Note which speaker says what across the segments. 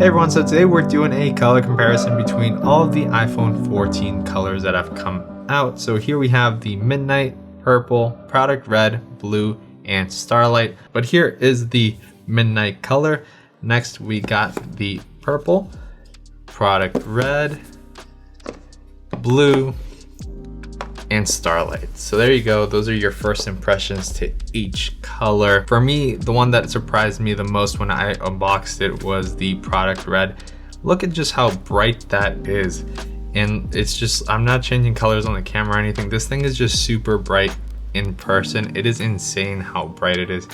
Speaker 1: Hey everyone, so today we're doing a color comparison between all of the iPhone 14 colors that have come out. So here we have the Midnight, Purple, Product Red, Blue, and Starlight. But here is the Midnight color. Next we got the Purple, Product Red, Blue, and Starlight. So there you go. Those are your first impressions to each color. For me, the one that surprised me the most when I unboxed it was the Product Red. Look at just how bright that is. And it's just, I'm not changing colors on the camera or anything. This thing is just super bright in person. It is insane how bright it is.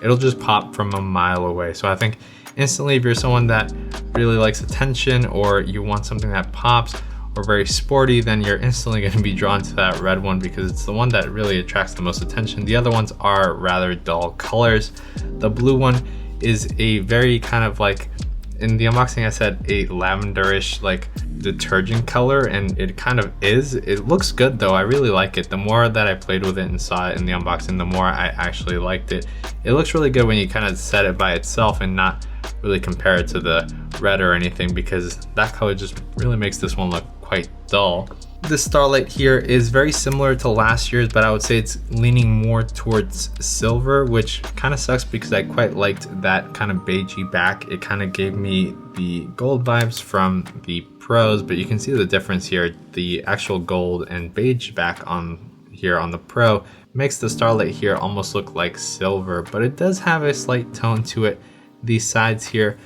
Speaker 1: It'll just pop from a mile away. So I think instantly, if you're someone that really likes attention or you want something that pops, or very sporty, then you're instantly going to be drawn to that red one because it's the one that really attracts the most attention. The other ones are rather dull colors. The blue one is a very kind of like, in the unboxing I said a lavenderish like detergent color, and it kind of is. It looks good though. I really like it. The more that I played with it and saw it in the unboxing, the more I actually liked it. It looks really good when you kind of set it by itself and not really compare it to the red or anything, because that color just really makes this one look quite dull. The Starlight here is very similar to last year's, but I would say it's leaning more towards silver, which kind of sucks because I quite liked that kind of beigey back. It kind of gave me the gold vibes from the Pros, but you can see the difference here. The actual gold and beige back on here on the Pro makes the Starlight here almost look like silver, but it does have a slight tone to it. These sides here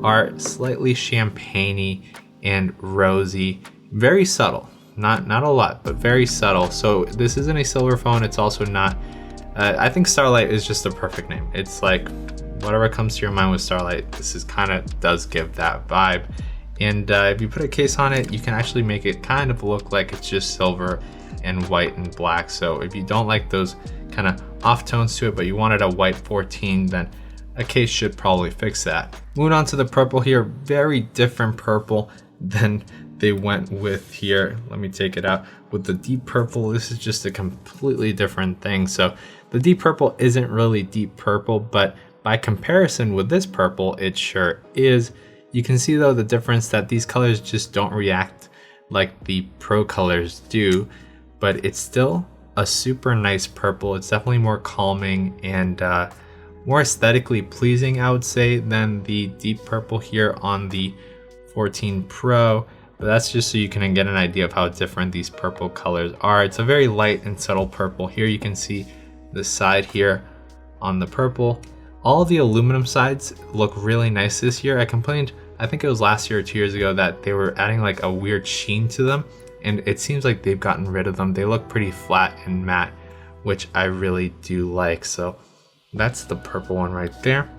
Speaker 1: are slightly champagne-y and rosy. Very subtle, not a lot, but very subtle. So this isn't a silver phone. It's also not, I think Starlight is just a perfect name. It's like whatever comes to your mind with Starlight, this is kind of does give that vibe. And if you put a case on it, you can actually make it kind of look like it's just silver and white and black. So if you don't like those kind of off tones to it, but you wanted a white 14, then a case should probably fix that. Moving on to the purple here, very different purple than they went with here. Let me take it out. With the deep purple, this is just a completely different thing. So the deep purple isn't really deep purple, but by comparison with this purple, it sure is. You can see though the difference that these colors just don't react like the Pro colors do, but it's still a super nice purple. It's definitely more calming and more aesthetically pleasing, I would say, than the deep purple here on the 14 Pro. But that's just so you can get an idea of how different these purple colors are. It's a very light and subtle purple. Here you can see the side here on the purple. All the aluminum sides look really nice this year. I complained, I think it was last year or 2 years ago, that they were adding like a weird sheen to them, and it seems like they've gotten rid of them. They look pretty flat and matte, which I really do like. So that's the purple one right there.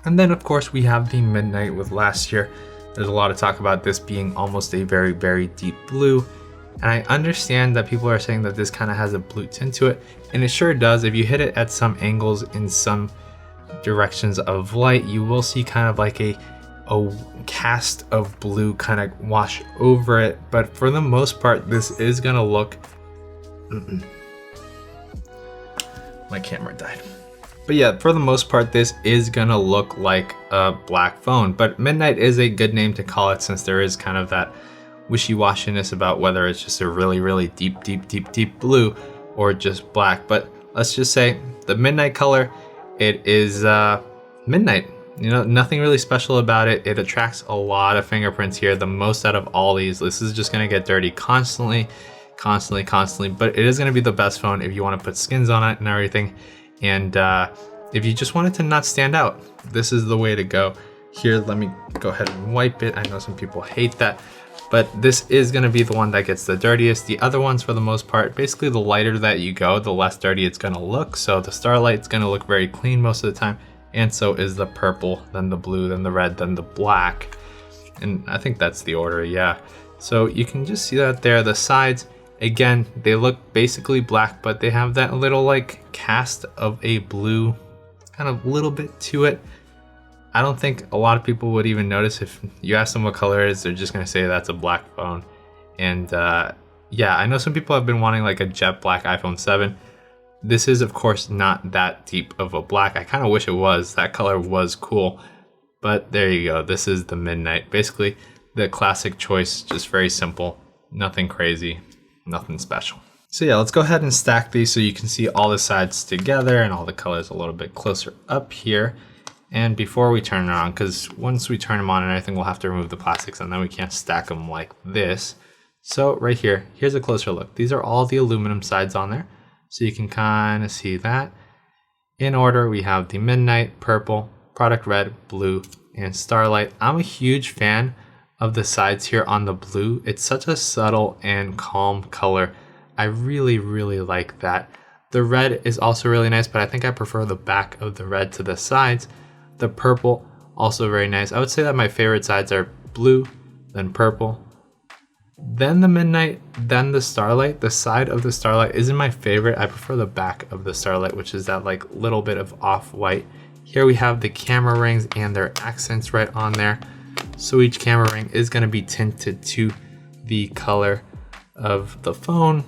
Speaker 1: And then of course we have the Midnight with last year. There's a lot of talk about this being almost a very, very deep blue. And I understand that people are saying that this kind of has a blue tint to it. And it sure does. If you hit it at some angles in some directions of light, you will see kind of like a cast of blue kind of wash over it. But for the most part, this is gonna look... My camera died. But yeah, for the most part, this is gonna look like a black phone. But Midnight is a good name to call it, since there is kind of that wishy-washiness about whether it's just a really, really deep, deep, deep, deep blue or just black. But let's just say the Midnight color, it is midnight. You know, nothing really special about it. It attracts a lot of fingerprints here, the most out of all these. This is just gonna get dirty constantly, but it is gonna be the best phone if you wanna put skins on it and everything. And if you just want it to not stand out, this is the way to go. Here, let me go ahead and wipe it. I know some people hate that, but this is gonna be the one that gets the dirtiest. The other ones, for the most part, basically the lighter that you go, the less dirty it's gonna look. So the Starlight's gonna look very clean most of the time, and so is the purple, then the blue, then the red, then the black. And I think that's the order, yeah. So you can just see that there. The sides, again, they look basically black, but they have that little like cast of a blue kind of little bit to it. I don't think a lot of people would even notice. If you ask them what color it is, they're just gonna say that's a black phone. And yeah, I know some people have been wanting like a jet black iPhone 7. This is of course not that deep of a black. I kind of wish it was. That color was cool, But there you go. This is the Midnight. Basically the classic choice, just very simple, nothing crazy, nothing special. So yeah, let's go ahead and stack these so you can see all the sides together and all the colors a little bit closer up here. And before we turn it on, because once we turn them on and everything, we'll have to remove the plastics and then we can't stack them like this. So right here, here's a closer look. These are all the aluminum sides on there. So you can kind of see that. In order, we have the Midnight, Purple, Product Red, Blue, and Starlight. I'm a huge fan of the sides here on the blue. It's such a subtle and calm color. I really, really like that. The red is also really nice, but I think I prefer the back of the red to the sides. The purple, also very nice. I would say that my favorite sides are blue, then purple, then the Midnight, then the Starlight. The side of the Starlight isn't my favorite. I prefer the back of the Starlight, which is that like little bit of off-white. Here we have the camera rings and their accents right on there. So each camera ring is going to be tinted to the color of the phone.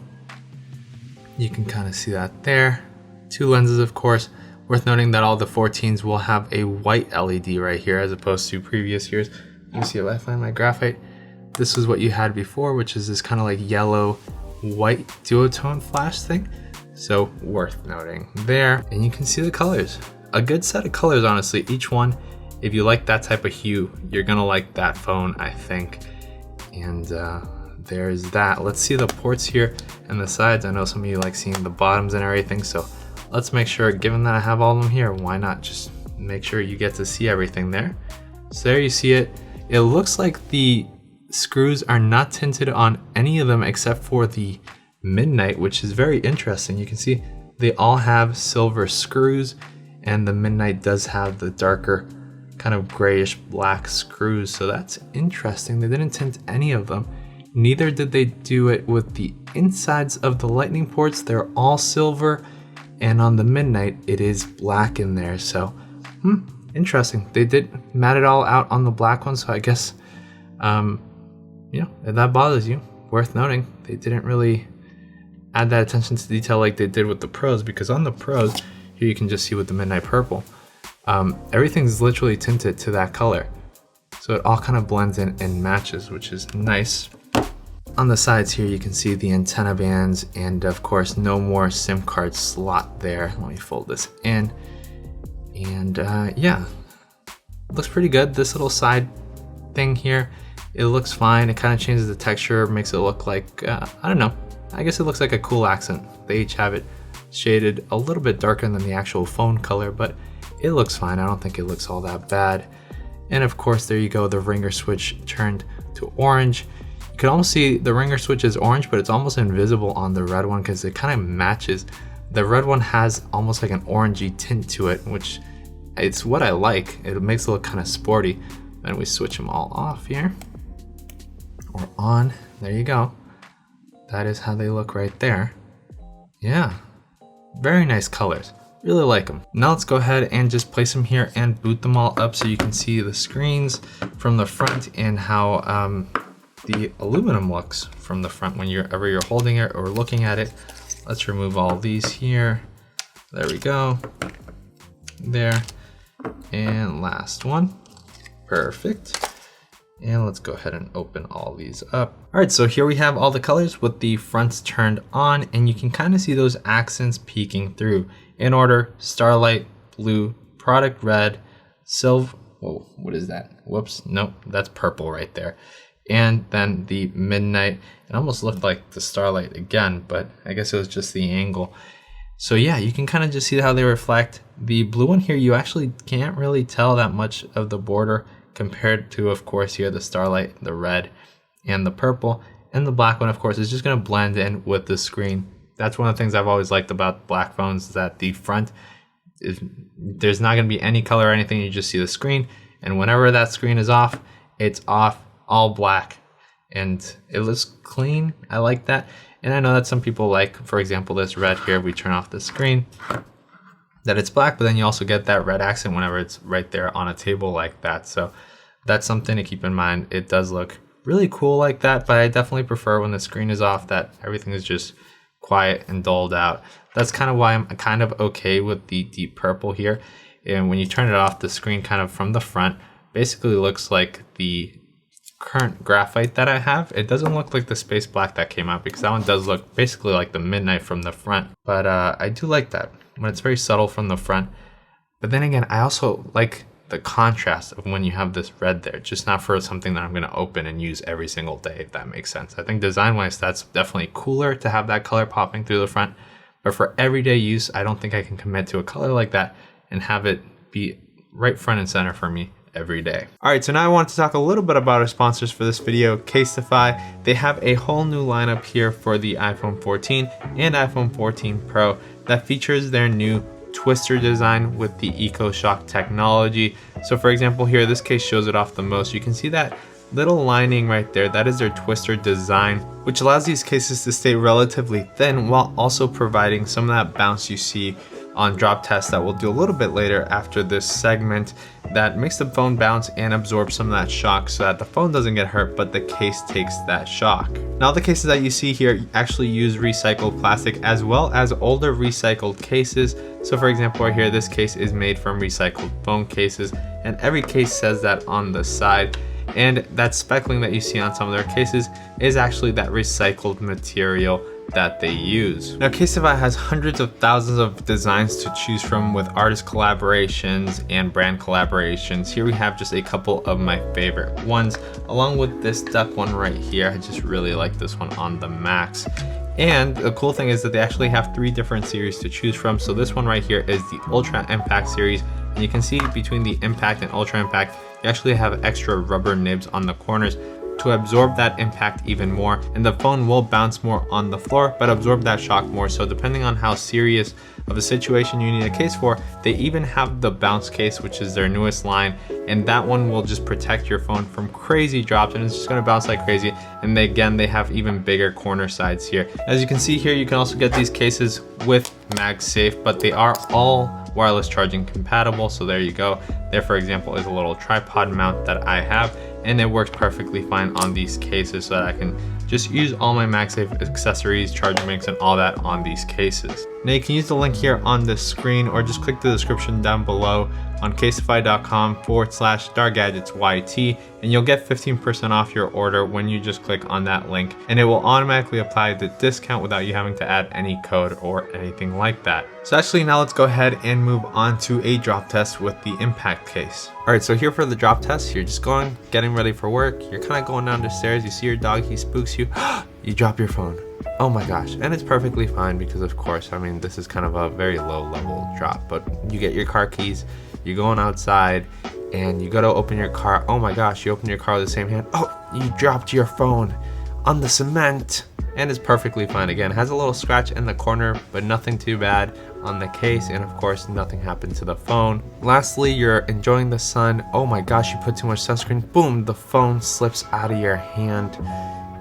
Speaker 1: You can kind of see that there. 2 lenses, of course. Worth noting that all the 14s will have a white LED right here as opposed to previous years. You see if I find my graphite. This is what you had before, which is this kind of like yellow white duotone flash thing. So worth noting there. And you can see the colors. A good set of colors, honestly. Each one, if you like that type of hue, you're gonna like that phone, I think. And there's that. Let's see the ports here and the sides. I know some of you like seeing the bottoms and everything, so let's make sure, given that I have all of them here, why not just make sure you get to see everything there. So there you see it. It looks like the screws are not tinted on any of them except for the Midnight, which is very interesting. You can see they all have silver screws, and the Midnight does have the darker kind of grayish black screws, so that's interesting. They didn't tint any of them. Neither did they do it with the insides of the lightning ports. They're all silver, and on the Midnight it is black in there. So interesting. They did mat it all out on the black one, so I guess you know, if that bothers you, worth noting, they didn't really add that attention to detail like they did with the Pros, because on the Pros, here you can just see with the Midnight Purple, everything's literally tinted to that color. So it all kind of blends in and matches, which is nice. On the sides here, you can see the antenna bands, and of course, no more SIM card slot there. Let me fold this in. And yeah, looks pretty good. This little side thing here, it looks fine. It kind of changes the texture, makes it look like, I don't know, I guess it looks like a cool accent. They each have it shaded a little bit darker than the actual phone color, but it looks fine. I don't think it looks all that bad. And of course, there you go, the ringer switch turned to orange. You can almost see the ringer switch is orange, but it's almost invisible on the red one because it kind of matches. The red one has almost like an orangey tint to it, which it's what I like. It makes it look kind of sporty. And we switch them all off here, or on. There you go. That is how they look right there. Yeah, very nice colors. Really like them. Now let's go ahead and just place them here and boot them all up so you can see the screens from the front and how the aluminum looks from the front whenever you're holding it or looking at it. Let's remove all these here. There we go. There. And last one. Perfect. And let's go ahead and open all these up. All right, so here we have all the colors with the fronts turned on, and you can kind of see those accents peeking through. In order: Starlight, Blue, Product Red, Silver, whoa, what is that? Whoops, nope, that's purple right there. And then the Midnight. It almost looked like the Starlight again, but I guess it was just the angle. So yeah, you can kind of just see how they reflect. The blue one here, you actually can't really tell that much of the border compared to, of course, here the Starlight, the red, and the purple. And the black one, of course, is just going to blend in with the screen. That's one of the things I've always liked about black phones, is that the front is, there's not going to be any color or anything. You just see the screen, and whenever that screen is off, it's off, all black, and it looks clean. I like that. And I know that some people like, for example, this red here, we turn off the screen, that it's black, but then you also get that red accent whenever it's right there on a table like that. So that's something to keep in mind. It does look really cool like that, but I definitely prefer when the screen is off that everything is just quiet and dulled out. That's kind of why I'm kind of okay with the deep purple here. And when you turn it off, the screen kind of from the front basically looks like the current graphite that I have. It doesn't look like the space black that came out, because that one does look basically like the midnight from the front. But I do like that when it's very subtle from the front. But then again, I also like the contrast of when you have this red there, just not for something that I'm going to open and use every single day, if that makes sense. I think design wise, that's definitely cooler to have that color popping through the front. But for everyday use, I don't think I can commit to a color like that and have it be right front and center for me every day. All right, so now I want to talk a little bit about our sponsors for this video, CASETiFY. They have a whole new lineup here for the iPhone 14 and iPhone 14 Pro that features their new twister design with the EcoShock technology. So for example, here, this case shows it off the most. You can see that little lining right there. That is their twister design, which allows these cases to stay relatively thin while also providing some of that bounce you see on drop tests that we'll do a little bit later after this segment, that makes the phone bounce and absorb some of that shock so that the phone doesn't get hurt, but the case takes that shock. Now the cases that you see here actually use recycled plastic as well as older recycled cases. So for example, right here, this case is made from recycled phone cases, and every case says that on the side. And that speckling that you see on some of their cases is actually that recycled material that they use. Now CASETiFY has hundreds of thousands of designs to choose from with artist collaborations and brand collaborations. Here we have just a couple of my favorite ones, along with this duck one right here. I just really like this one on the Max. And the cool thing is that they actually have 3 different series to choose from. So this one right here is the Ultra Impact series. And you can see between the Impact and Ultra Impact, you actually have extra rubber nibs on the corners to absorb that impact even more, and the phone will bounce more on the floor but absorb that shock more. So depending on how serious of a situation you need a case for, they even have the bounce case, which is their newest line, and that one will just protect your phone from crazy drops, and it's just going to bounce like crazy. And again, they have even bigger corner sides here. As you can see here, you can also get these cases with MagSafe, but they are all wireless charging compatible. So there you go. There, for example, is a little tripod mount that I have, and it works perfectly fine on these cases, so that I can just use all my MagSafe accessories, charging mix, and all that on these cases. Now you can use the link here on the screen, or just click the description down below on CASETiFY.com/StarGadgetsYT, and you'll get 15% off your order when you just click on that link, and it will automatically apply the discount without you having to add any code or anything like that. So actually, now let's go ahead and move on to a drop test with the Impact case. All right, so here for the drop test, you're just getting ready for work. You're kind of going down the stairs. You see your dog, he spooks you. You drop your phone. Oh my gosh, and it's perfectly fine because of course, I mean, this is kind of a very low level drop, but you get your car keys, you're going outside, and you go to open your car. Oh my gosh, you open your car with the same hand. Oh, you dropped your phone on the cement. And it's perfectly fine. Again, has a little scratch in the corner, but nothing too bad on the case, and of course nothing happened to the phone. Lastly, you're enjoying the sun. Oh my gosh, you put too much sunscreen. Boom, the phone slips out of your hand.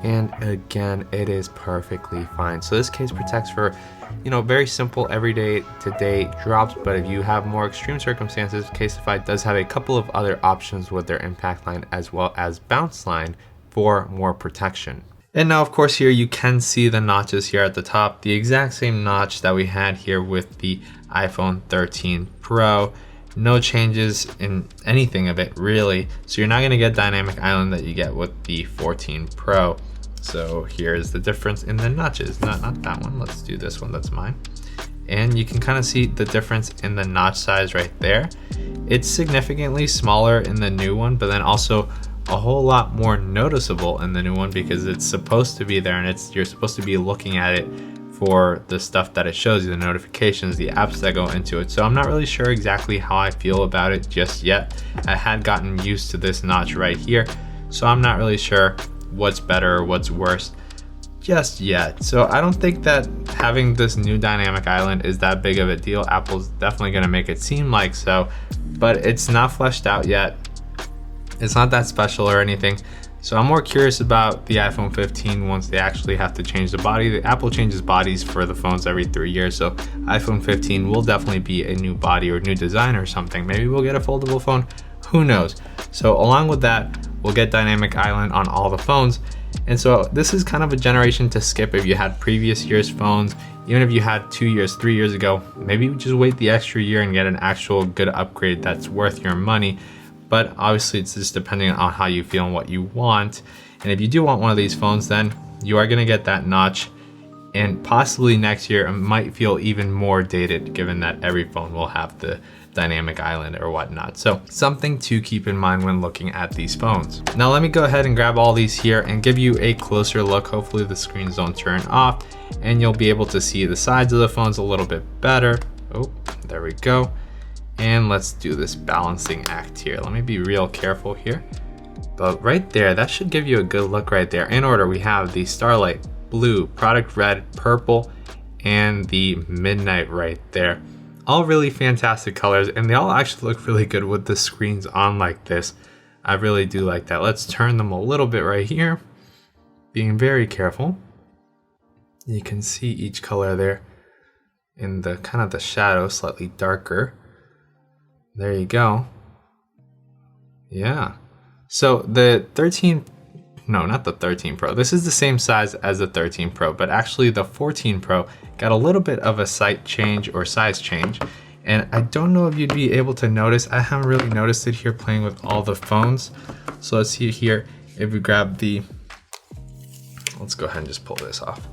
Speaker 1: And again, it is perfectly fine. So this case protects for, you know, very simple everyday to day drops, but if you have more extreme circumstances, CASETiFY does have a couple of other options with their impact line as well as bounce line for more protection. And now of course here you can see the notches here at the top, the exact same notch that we had here with the iPhone 13 Pro. No changes in anything of it really. So you're not gonna get dynamic island that you get with the 14 Pro. So here's the difference in the notches. Not that one, let's do this one, that's mine. And you can kind of see the difference in the notch size right there. It's significantly smaller in the new one, but then also a whole lot more noticeable in the new one because it's supposed to be there, and you're supposed to be looking at it for the stuff that it shows you, the notifications, the apps that go into it. So I'm not really sure exactly how I feel about it just yet. I had gotten used to this notch right here, so I'm not really sure what's better or what's worse just yet. So I don't think that having this new dynamic island is that big of a deal. Apple's definitely going to make it seem like so, but it's not fleshed out yet. It's not that special or anything. So I'm more curious about the iPhone 15 once they actually have to change the body. Apple changes bodies for the phones every 3 years, so iPhone 15 will definitely be a new body or new design or something. Maybe we'll get a foldable phone, who knows. So along with that, we'll get dynamic island on all the phones. And so this is kind of a generation to skip if you had previous year's phones. Even if you had 2 years, 3 years ago, maybe just wait the extra year and get an actual good upgrade that's worth your money. but obviously it's just depending on how you feel and what you want. And if you do want one of these phones, then you are gonna get that notch, and possibly next year it might feel even more dated given that every phone will have the dynamic island or whatnot. So something to keep in mind when looking at these phones. Now let me go ahead and grab all these here and give you a closer look. Hopefully the screens don't turn off and you'll be able to see the sides of the phones a little bit better. Oh, there we go. And let's do this balancing act here. Let me be real careful here. But right there, that should give you a good look right there. In order, we have the Starlight, blue, product red, purple, and the midnight right there. All really fantastic colors, and they all actually look really good with the screens on like this. I really do like that. Let's turn them a little bit right here, being very careful. You can see each color there in the kind of the shadow, slightly darker. There you go. Yeah. So the 13, no, not the 13 Pro. This is the same size as the 13 Pro, but actually the 14 Pro got a little bit of a size change. And I don't know if you'd be able to notice. I haven't really noticed it here playing with all the phones. So let's see here. If we grab the, let's go ahead and just pull this off.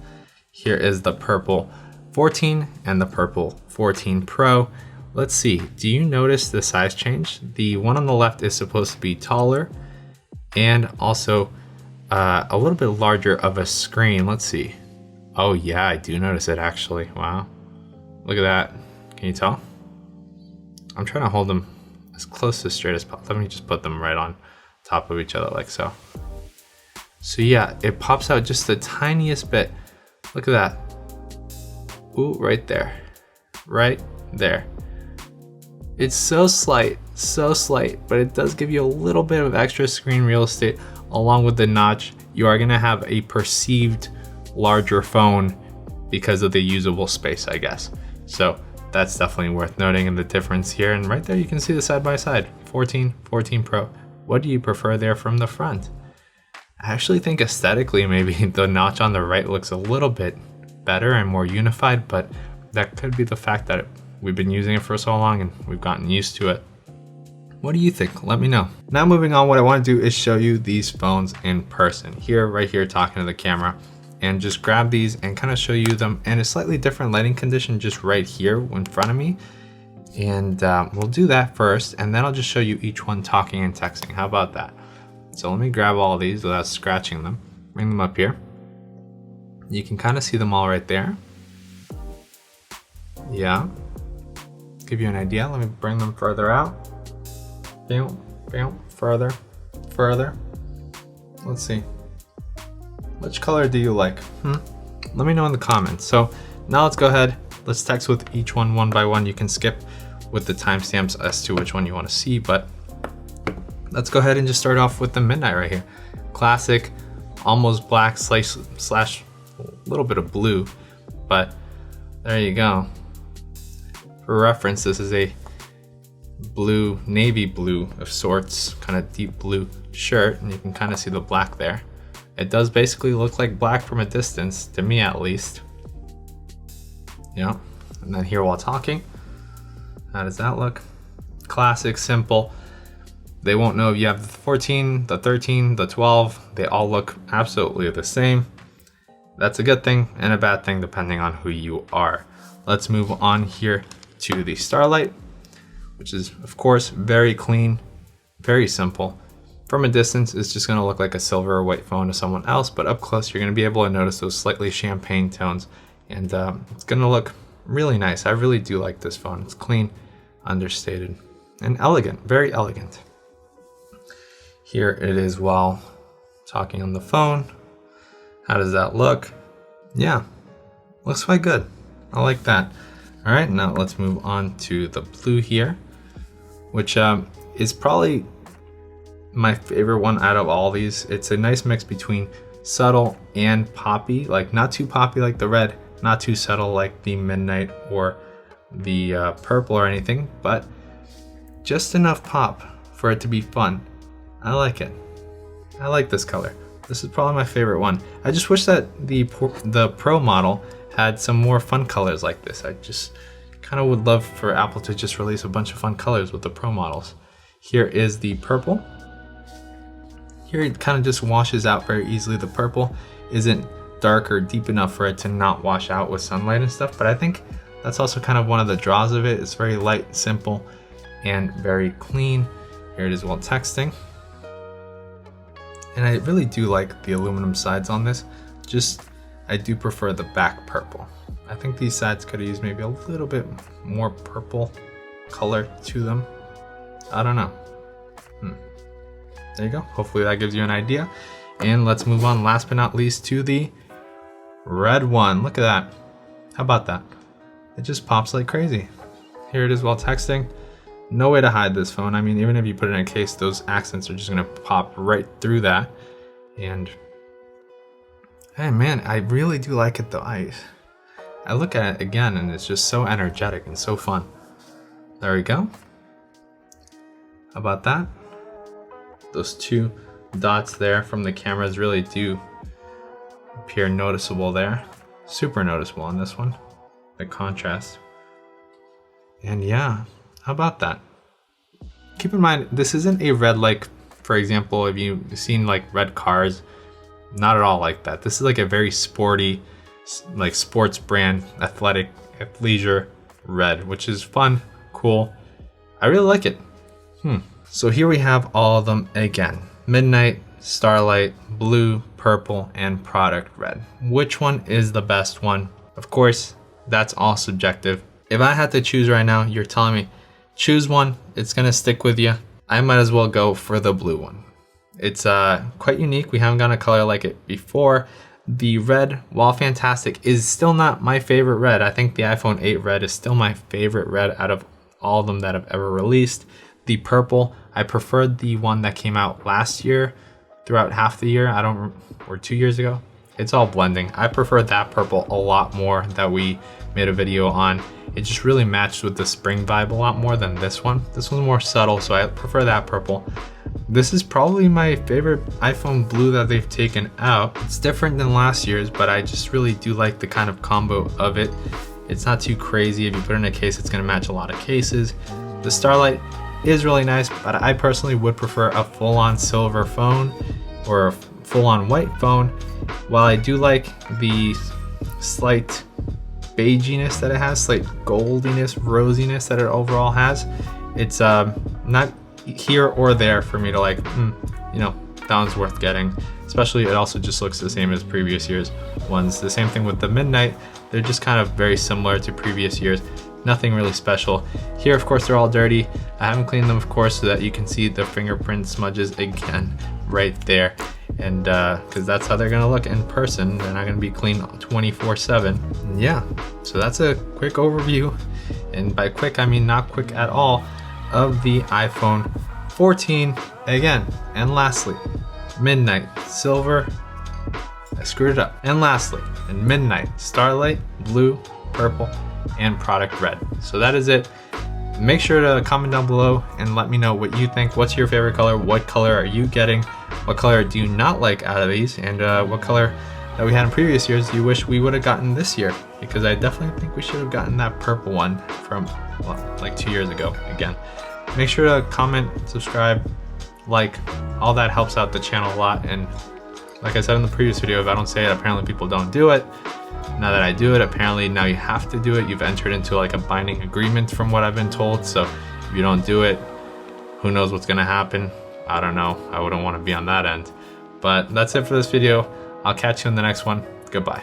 Speaker 1: Here is the purple 14 and the purple 14 Pro. Let's see, do you notice the size change? The one on the left is supposed to be taller and also a little bit larger of a screen. Let's see. Oh yeah, I do notice it actually. Wow, look at that. Can you tell? I'm trying to hold them as close to straight as possible. Let me just put them right on top of each other like so. So yeah, it pops out just the tiniest bit. Look at that. Ooh, right there. Right there. It's so slight, but it does give you a little bit of extra screen real estate along with the notch. You are gonna have a perceived larger phone because of the usable space, I guess. So that's definitely worth noting in the difference here. And right there, you can see the side by side, 14, 14 Pro. What do you prefer there from the front? I actually think aesthetically, maybe the notch on the right looks a little bit better and more unified, but that could be the fact that we've been using it for so long and we've gotten used to it. What do you think? Let me know. Now moving on, what I want to do is show you these phones in person. Here, right here, talking to the camera, and just grab these and kind of show you them in a slightly different lighting condition just right here in front of me. And we'll do that first, and then I'll just show you each one talking and texting. How about that? So let me grab all these without scratching them. Bring them up here. You can kind of see them all right there. Yeah. Give you an idea. Let me bring them further out. Bam, bam, further. Let's see. Which color do you like? Let me know in the comments. So now let's go ahead. Let's text with each one by one. You can skip with the timestamps as to which one you want to see, but let's go ahead and just start off with the midnight right here. Classic, almost black slash a little bit of blue, but there you go. For reference, this is a blue, navy blue of sorts, kind of deep blue shirt, and you can kind of see the black there. It does basically look like black from a distance, to me at least. Yeah, and then here while talking, how does that look? Classic, simple. They won't know if you have the 14, the 13, the 12. They all look absolutely the same. That's a good thing and a bad thing depending on who you are. Let's move on here to the Starlight, which is of course very clean, very simple. From a distance, it's just gonna look like a silver or white phone to someone else, but up close, you're gonna be able to notice those slightly champagne tones, and it's gonna look really nice. I really do like this phone. It's clean, understated, and elegant, very elegant. Here it is while talking on the phone. How does that look? Yeah, looks quite good. I like that. All right, now let's move on to the blue here, which is probably my favorite one out of all these. It's a nice mix between subtle and poppy, like not too poppy like the red, not too subtle like the midnight or the purple or anything, but just enough pop for it to be fun. I like it. I like this color. This is probably my favorite one. I just wish that the Pro model had some more fun colors like this. I just kind of would love for Apple to just release a bunch of fun colors with the Pro models. Here is the purple. Here it kind of just washes out very easily. The purple isn't dark or deep enough for it to not wash out with sunlight and stuff, but I think that's also kind of one of the draws of it. It's very light, simple, and very clean. Here it is while texting. And I really do like the aluminum sides on this. I do prefer the back purple. I think these sides could have used maybe a little bit more purple color to them. I don't know. There you go. Hopefully that gives you an idea. And let's move on, last but not least, to the red one. Look at that. How about that? It just pops like crazy. Here it is while texting. No way to hide this phone. I mean, even if you put it in a case, those accents are just gonna pop right through that. And hey man, I really do like it though. I look at it again and it's just so energetic and so fun. There we go. How about that? Those two dots there from the cameras really do appear noticeable there. Super noticeable on this one, the contrast. And yeah, how about that? Keep in mind, this isn't a red like, for example, if you've seen like red cars, not at all like that. This is like a very sporty, like sports brand, athletic, athleisure red, which is fun, cool. I really like it. So here we have all of them again. Midnight, Starlight, blue, purple, and product red. Which one is the best one? Of course, that's all subjective. If I had to choose right now, you're telling me, choose one, it's gonna stick with you. I might as well go for the blue one. It's quite unique. We haven't gotten a color like it before. The red, while fantastic, is still not my favorite red. I think the iPhone 8 red is still my favorite red out of all of them that have ever released. The purple, I preferred the one that came out last year throughout half the year. Or 2 years ago. It's all blending. I prefer that purple a lot more that we made a video on. It just really matched with the spring vibe a lot more than this one. This one's more subtle, so I prefer that purple. This is probably my favorite iPhone blue that they've taken out. It's different than last year's, but I just really do like the kind of combo of it. It's not too crazy. If you put it in a case, it's gonna match a lot of cases. The Starlight is really nice, but I personally would prefer a full-on silver phone or a full-on white phone. While I do like the slight beiginess that it has, slight goldiness, rosiness that it overall has, it's not here or there for me to like, you know, that one's worth getting. Especially it also just looks the same as previous years' ones. The same thing with the Midnight. They're just kind of very similar to previous years. Nothing really special. Here, of course, they're all dirty. I haven't cleaned them, of course, so that you can see the fingerprint smudges again right there. And because that's how they're gonna look in person. They're not gonna be clean 24/7. Yeah, so that's a quick overview. And by quick, I mean not quick at all, of the iPhone 14 again. And lastly, Midnight, silver, I screwed it up. And lastly, in Midnight, Starlight, blue, purple, and product red. So that is it. Make sure to comment down below and let me know what you think. What's your favorite color? What color are you getting? What color do you not like out of these? And what color that we had in previous years you wish we would have gotten this year? Because I definitely think we should have gotten that purple one from, well, like 2 years ago again. Make sure to comment, subscribe, like, all that helps out the channel a lot. And like I said in the previous video, if I don't say it, apparently people don't do it. Now that I do it, apparently now you have to do it. You've entered into like a binding agreement from what I've been told. So if you don't do it, who knows what's gonna happen? I don't know. I wouldn't want to be on that end. But that's it for this video. I'll catch you in the next one. Goodbye.